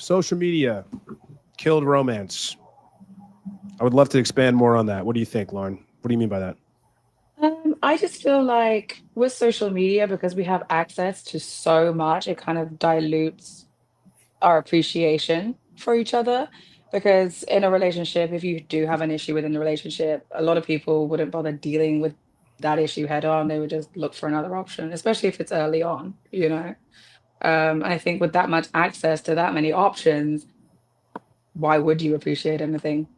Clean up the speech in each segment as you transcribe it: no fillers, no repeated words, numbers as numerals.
social media killed romance. I would love to expand more on that. What do you think, Lauren? What do you mean by that? I just feel like with social media, because we have access to so much, it kind of dilutes our appreciation for each other. Because in a relationship, if you do have an issue within the relationship, a lot of people wouldn't bother dealing with that issue head on. They would just look for another option, especially if it's early on, you know? I think with that much access to that many options, why would you appreciate anything?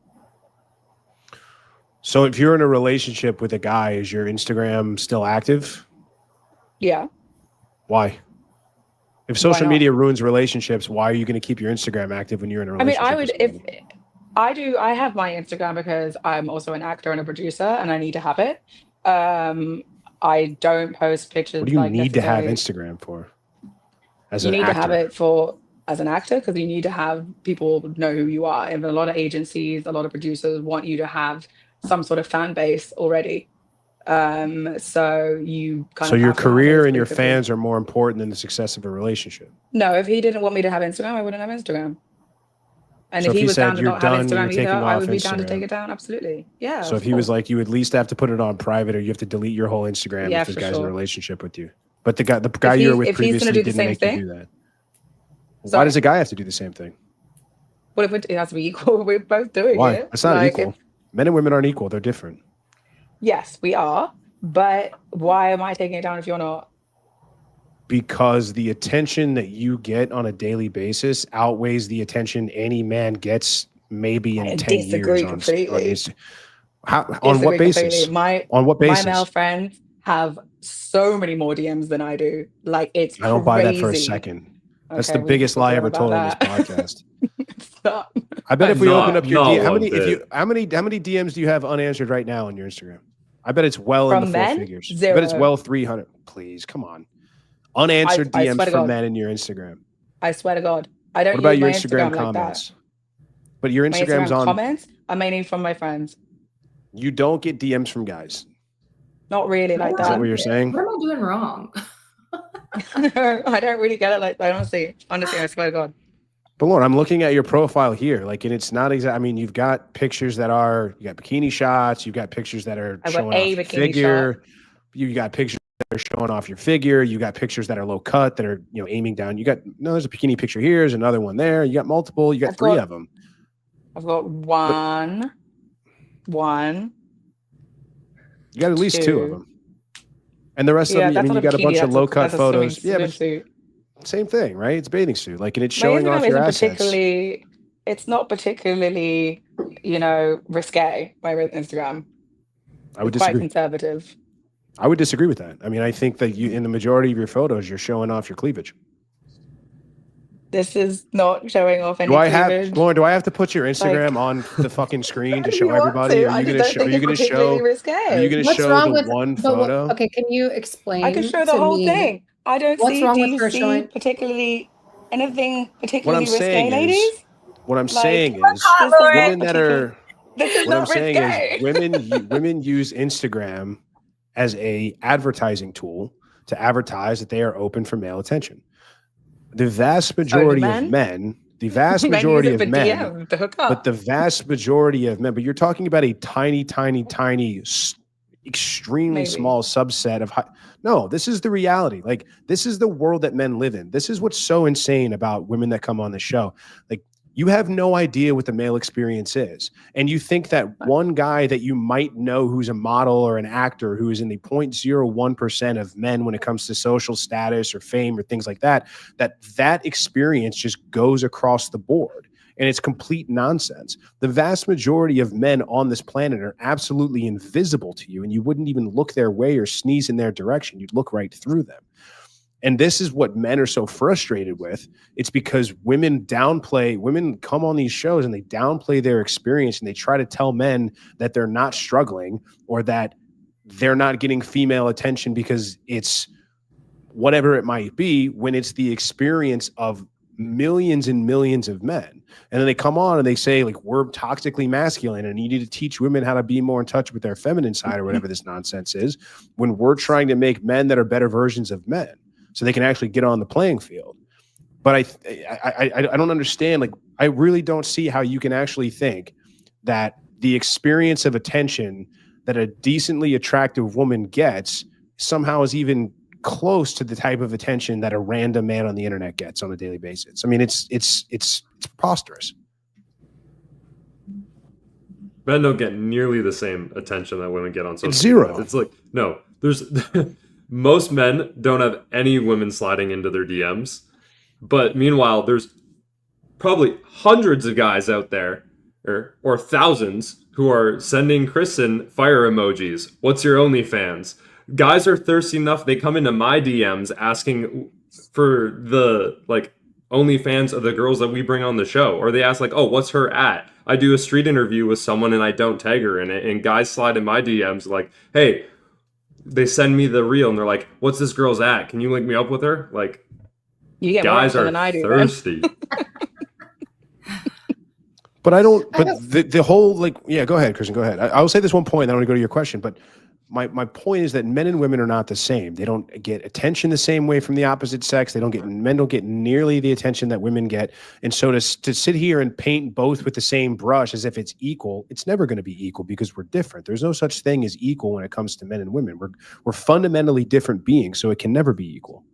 So if you're in a relationship with a guy, is your Instagram still active? Yeah, Why? If why social not? media ruins relationships, why are you going to keep your Instagram active when you're in a I mean, I relationship with would if somebody? I have my Instagram because I'm also an actor and a producer and I need to have it. Um, I don't post What do pictures you like need to have necessarily. Instagram for as You an need to have actor? it for as an actor because you need to have people know who you are. And a lot of agencies, a lot of producers want you to have some sort of fan base already. So you kind So of your have to have it career as and your frequently. fans are more important than the success of a relationship. No, if he didn't want me to have Instagram, I wouldn't have Instagram. And So if if he he was down said to you're not have done, you're Instagram either, taking I off would be down to take Instagram. it down. Absolutely. Yeah, So of if he was course. like, you at least have to put it on private, or you have to delete your whole Instagram Yeah, if this for guy's in a sure. relationship with you. But the guy you were with If he's gonna previously do the didn't same make you thing, do that. Why does sorry. a guy have to do the same thing? What if it has to be equal? We're both doing Why? it. It's not Like if equal. Men and women aren't equal. They're different. yes, we are, but why am I taking it down if you're not? Because the attention that you get on a daily basis outweighs the attention any man gets maybe in I 10 years disagree on completely. his how on what Disagree completely. basis? On what My male basis? friends have so many more DMs than I do. Like it's I don't buy that for a crazy. second. That's the Okay, we biggest spoke lie enough ever about told on this that. podcast. Stop. I bet if we open up your DM, Not one bit. how many DMs do you have unanswered right now on your Instagram? I bet it's well in the From four men, figures. I bet it's zero. well 300. Please, come on. Unanswered I DMs swear to from God. men in your Instagram. I swear to God. I What don't about use your my Instagram Instagram like that. comments? But your My Instagram's Instagram on. comments are mainly from my friends. You don't get DMs from guys. Not really I like Is that don't what that. you're get it. saying? What am I doing wrong? I don't really get it like that. Honestly, I swear to God. But Lauren, I'm looking at your profile here. Like, and it's not exact. I mean, you've got pictures that are, you got bikini shots. You've got pictures that are I've got showing off a your bikini shot. figure. You got pictures that are showing off your figure. You got pictures that are low cut that are, aiming down. You got, no, there's a bikini picture here. There's another one there. You got multiple. You got I've three got of them. I've got But one, you got at least two of two. them. And the rest of Yeah, them, I that's mean, not you a got a bikini. bunch of low cut That's a swimming photos. Yeah, but swimsuit. same thing, right? It's bathing suit. Like, and it's My showing off Instagram your isn't assets. particularly. It's not particularly, risque. My Instagram. I would It's quite disagree. conservative. I would disagree with that. I mean, I think that in the majority of your photos, you're showing off your cleavage. This is not showing off Do any I have, cleavage. Lauren? Do I have to put your Like, Instagram on the fucking screen to if show you want everybody? to, I just don't think it's particularly Are you risque. gonna What's show wrong the with one but what, photo? okay, can you I can explain show the to whole me thing. I don't what's see. wrong Do with you her see showing particularly anything What I'm particularly saying risque, is, ladies? what I'm Like, saying is, this is not women that particularly. are, This is what I'm not saying is, risque. women use Instagram as a advertising tool to advertise that they are open for male attention. The vast So do majority of men. men, the vast Men use majority it of for men, DM to hook but the up. vast majority of men, but you're talking about a tiny, tiny, tiny, extremely Maybe. small subset of no, this is the reality. Like, this is the world that men live in. This is what's so insane about women that come on the show. Like, you have no idea what the male experience is. And you think that one guy that you might know who's a model or an actor who is in the 0.01% of men when it comes to social status or fame or things like that, that experience just goes across the board. And it's complete nonsense. The vast majority of men on this planet are absolutely invisible to you, and you wouldn't even look their way or sneeze in their direction. You'd look right through them. And this is what men are so frustrated with. It's because women come on these shows and they downplay their experience, and they try to tell men that they're not struggling or that they're not getting female attention because it's whatever it might be, when it's the experience of millions and millions of men. And then they come on and they say, like, we're toxically masculine and you need to teach women how to be more in touch with their feminine side or whatever this nonsense is, when we're trying to make men that are better versions of men so they can actually get on the playing field. But I don't understand. Like, I really don't see how you can actually think that the experience of attention that a decently attractive woman gets somehow is even close to the type of attention that a random man on the internet gets on a daily basis. I mean, it's preposterous. Men don't get nearly the same attention that women get on social It's zero. media. It's like, no, there's most men don't have any women sliding into their DMs. But meanwhile, there's probably hundreds of guys out there, or thousands, who are sending Kristen fire emojis. What's your OnlyFans? Guys are thirsty enough, they come into my DMs asking for the like OnlyFans of the girls that we bring on the show. Or they ask like, oh, what's her at? I do a street interview with someone and I don't tag her in it. And guys slide in my DMs like, hey, they send me the reel and they're like, what's this girl's at? Can you link me up with her? Like, You get guys more are than I do. thirsty. But I don't. But the whole like, yeah. Go ahead, Kristen. Go ahead. I will say this one point. Then I want to go to your question. But my point is that men and women are not the same. They don't get attention the same way from the opposite sex. Men don't get nearly the attention that women get. And so to sit here and paint both with the same brush as if it's equal, it's never going to be equal because we're different. There's no such thing as equal when it comes to men and women. We're fundamentally different beings, so it can never be equal.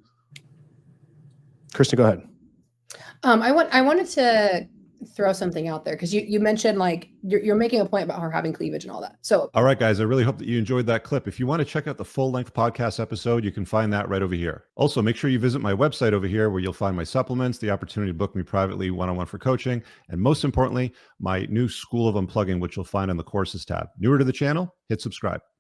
Kristen, go ahead. I wanted to throw something out there because you mentioned like you're making a point about her having cleavage and all that. So all right, guys, I really hope that you enjoyed that clip. If you want to check out the full-length podcast episode, you can find that right over here. Also, make sure you visit my website over here where you'll find my supplements, the opportunity to book me privately one-on-one for coaching, and most importantly, my new School of Unplugging, which you'll find on the courses tab. Newer to the channel, hit subscribe.